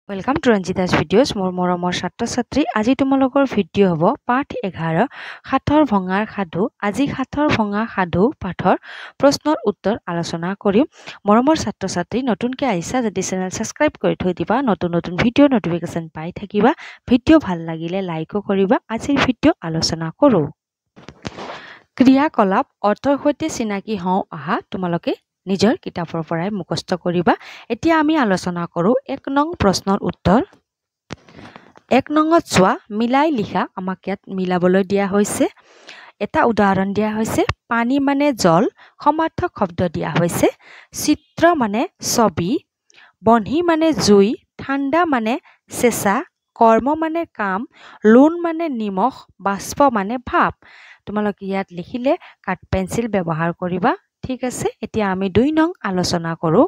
Welcome to Ranjita's videos. More মৰমৰ ছাত্ৰ ছাত্ৰী আজি তোমালোকৰ ভিডিঅ' হ'ব পাঠ 11 সাতৰ ভঙাৰ সাধু। আজি সাতৰ ভঙা সাধু পাঠৰ প্ৰশ্নৰ উত্তৰ আলোচনা কৰিম। মৰমৰ ছাত্ৰ ছাত্ৰী নতুনকৈ আহিছা যদি চেনেল সাবস্ক্ৰাইব কৰি থৈ দিবা, নতুন ভিডিঅ' নটিফিকেশ্যন পাই থাকিবা। ভিডিঅ' ভাল লাগিলে লাইকো কৰিবা। আজিৰ ভিডিঅ' আলোচনা কৰোঁ। ক্ৰিয়াকলাপ অৰ্থৰ সৈতে চিনাকি হওঁ আহা। তোমালোকে নিজৰ কিতাপৰ পৰাই মুখস্থ কৰিবা। এতিয়া আমি আলোচনা কৰোঁ 1 নং প্ৰশ্নৰ উত্তৰ। 1 নঙত চোৱা মিলাই লিখা। আমাক ইয়াত মিলাবলৈ দিয়া হৈছে। এটা উদাহৰণ দিয়া হৈছে। পানী মানে জল, সমাৰ্থক শব্দ দিয়া হৈছে। চিত্ৰ মানে ছবি, বহ্নি মানে জুই, ঠাণ্ডা মানে চেঁচা, কৰ্ম মানে কাম, লুণ মানে নিমখ, বাষ্প মানে ভাপ। তোমালোকে ইয়াত লিখিলে কাঠ পেঞ্চিল ব্যৱহাৰ কৰিবা। ঠিক আছে, এতিয়া আমি 2 নং আলোচনা কৰোঁ।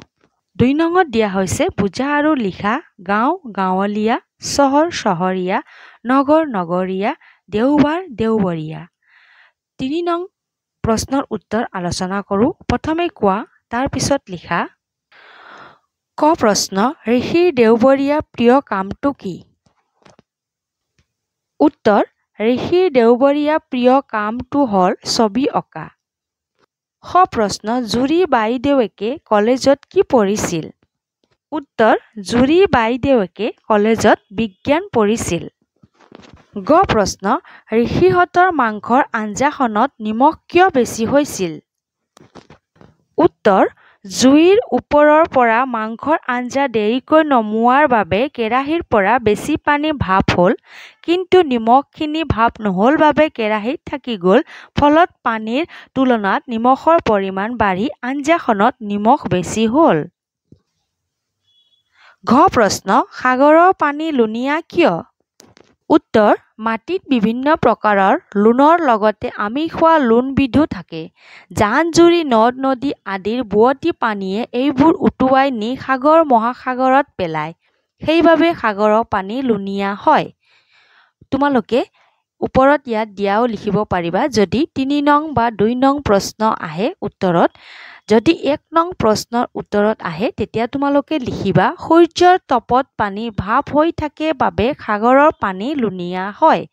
2 নঙত দিয়া হৈছে বুজা আৰু লিখা। গাঁও গাঁৱলীয়া, চহৰ চহৰীয়া, নগৰ নগৰীয়া, দেওবাৰ দেওবৰীয়া। 3 নং প্ৰশ্নৰ উত্তৰ আলোচনা কৰোঁ। প্ৰথমে কোৱা তাৰ পিছত লিখা। ক প্ৰশ্ন, ঋষিৰ দেওবৰীয়া প্ৰিয় কামটো কি? উত্তৰ, ঋষিৰ দেওবৰীয়া প্ৰিয় কামটো হ'ল ছবি অঁকা। খ প্ৰশ্ন, জুৰি বাইদেউকে কলেজত কি পঢ়িছিল? উত্তৰ, জুৰি বাইদেউকে কলেজত বিজ্ঞান পঢ়িছিল। গ প্ৰশ্ন, ঋষিহঁতৰ মাংসৰ আঞ্জাখনত নিমখ কিয় বেছি হৈছিল? উত্তৰ, জুইৰ ওপৰৰ পৰা মাংসৰ আঞ্জা দেৰিকৈ নমোৱাৰ বাবে কেৰাহীৰ পৰা বেছি পানী ভাপ হ'ল, কিন্তু নিমখখিনি ভাপ নহ'ল বাবে কেৰাহীত থাকি গ'ল, ফলত পানীৰ তুলনাত নিমখৰ পৰিমাণ বাঢ়ি আঞ্জাখনত নিমখ বেছি হ'ল। ঘ প্ৰশ্ন, সাগৰৰ পানী লুণীয়া কিয়? উত্তৰ, মাটিত বিভিন্ন প্ৰকাৰৰ লুণৰ লগতে আমি খোৱা লুণবিধো থাকে। জান-জুৰি, নদ-নদী আদিৰ বোৱতী পানীয়ে এইবোৰ উটুৱাই নি সাগৰ মহাসাগৰত পেলায়। সেইবাবে সাগৰৰ পানী লুণীয়া হয়। তোমালোকে ওপৰত ইয়াত দিয়াও লিখিব পাৰিবা যদি 3 নং বা 2 নং প্ৰশ্ন আহে উত্তৰত। যদি 1 নং প্ৰশ্নৰ উত্তৰত আহে তেতিয়া তোমালোকে লিখিবা সূৰ্যৰ তপত পানী ভাপ হৈ থাকে বাবে সাগৰৰ পানী লুণীয়া হয়।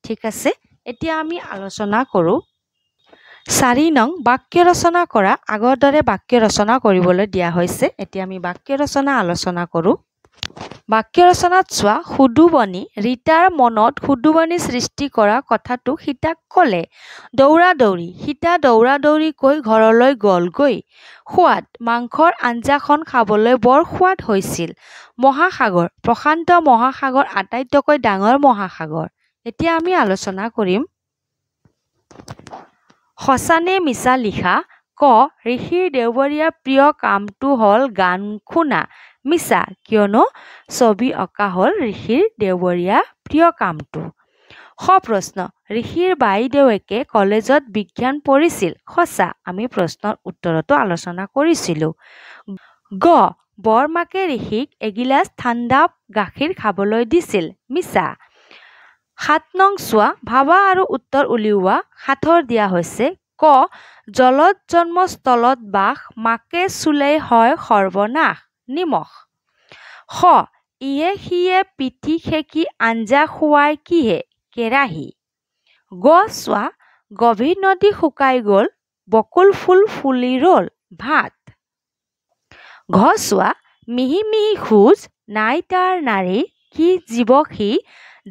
ঠিক আছে, এতিয়া আমি আলোচনা কৰোঁ। 4 নং বাক্য ৰচনা কৰা। আগৰ দৰে বাক্য ৰচনা কৰিবলৈ দিয়া হৈছে। এতিয়া আমি বাক্য ৰচনা আলোচনা কৰোঁ। বাক্য ৰচনাত চোৱা। সুদুবনি, ৰীতাৰ মনত সুদুবনি সৃষ্টি কৰা কথাটো সীতাক ক'লে। দৌৰা দৌৰি, সীতা দৌৰা দৌৰিকৈ ঘৰলৈ গ'লগৈ। সোৱাদ, মাংসৰ আঞ্জাখন খাবলৈ বৰ সোৱাদ হৈছিল। মহাসাগৰ, প্ৰশান্ত মহাসাগৰ আটাইতকৈ ডাঙৰ মহাসাগৰ। এতিয়া আমি আলোচনা কৰিম। সঁচা নে মিছা লিখা। ক ঋষিৰ দেওবৰীয়া প্ৰিয় কামটো হ'ল গান শুনা। মিছা, কিয়নো ছবি অঁকা হ'ল ঋষিৰ দেওবৰীয়া প্ৰিয় কামটো। খ প্ৰশ্ন, ঋষিৰ বাইদেউকে কলেজত বিজ্ঞান পঢ়িছিল। সঁচা, আমি প্ৰশ্নৰ উত্তৰতো আলোচনা কৰিছিলোঁ। গ বৰমাকে ঋষিক এগিলাচ ঠাণ্ডা গাখীৰ খাবলৈ দিছিল। মিছা। 7 নং চোৱা। ভাবা আৰু উত্তৰ উলিওৱা। 7 দিয়া হৈছে। ক জলত জন্ম স্থলত বাস, মাকে চুলেই হয় সৰ্বনাশ। নিমখ। খ ইয়ে সিয়ে পিঠি সেকি আঞ্জা খোৱাই কিহে? কেৰাহী। গ চোৱা। গভীৰ নদী শুকাই গ'ল, বকুল ফুল ফুলি ৰ'ল। ভাত। ঘ চোৱা। মিহি মিহি খোজ, নাই তাৰ নাৰী, কি জীৱ সি,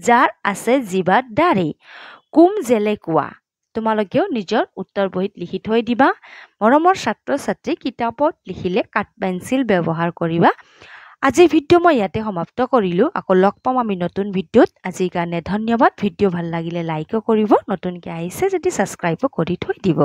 যাৰ আছে জিভাত দাঢ়ি। কোম জেলেকুৱা। তোমালোকেও নিজৰ উত্তৰ বহীত লিখি থৈ দিবা। মৰমৰ ছাত্ৰ ছাত্ৰী, কিতাপত লিখিলে কাঠ পেঞ্চিল ব্যৱহাৰ কৰিবা। আজিৰ ভিডিঅ' মই ইয়াতে সমাপ্ত কৰিলোঁ। আকৌ লগ পাম আমি নতুন ভিডিঅ'ত। আজিৰ কাৰণে ধন্যবাদ। ভিডিঅ' ভাল লাগিলে লাইকো কৰিব, নতুনকৈ আহিছে যদি ছাবস্ক্ৰাইবো কৰি থৈ দিব।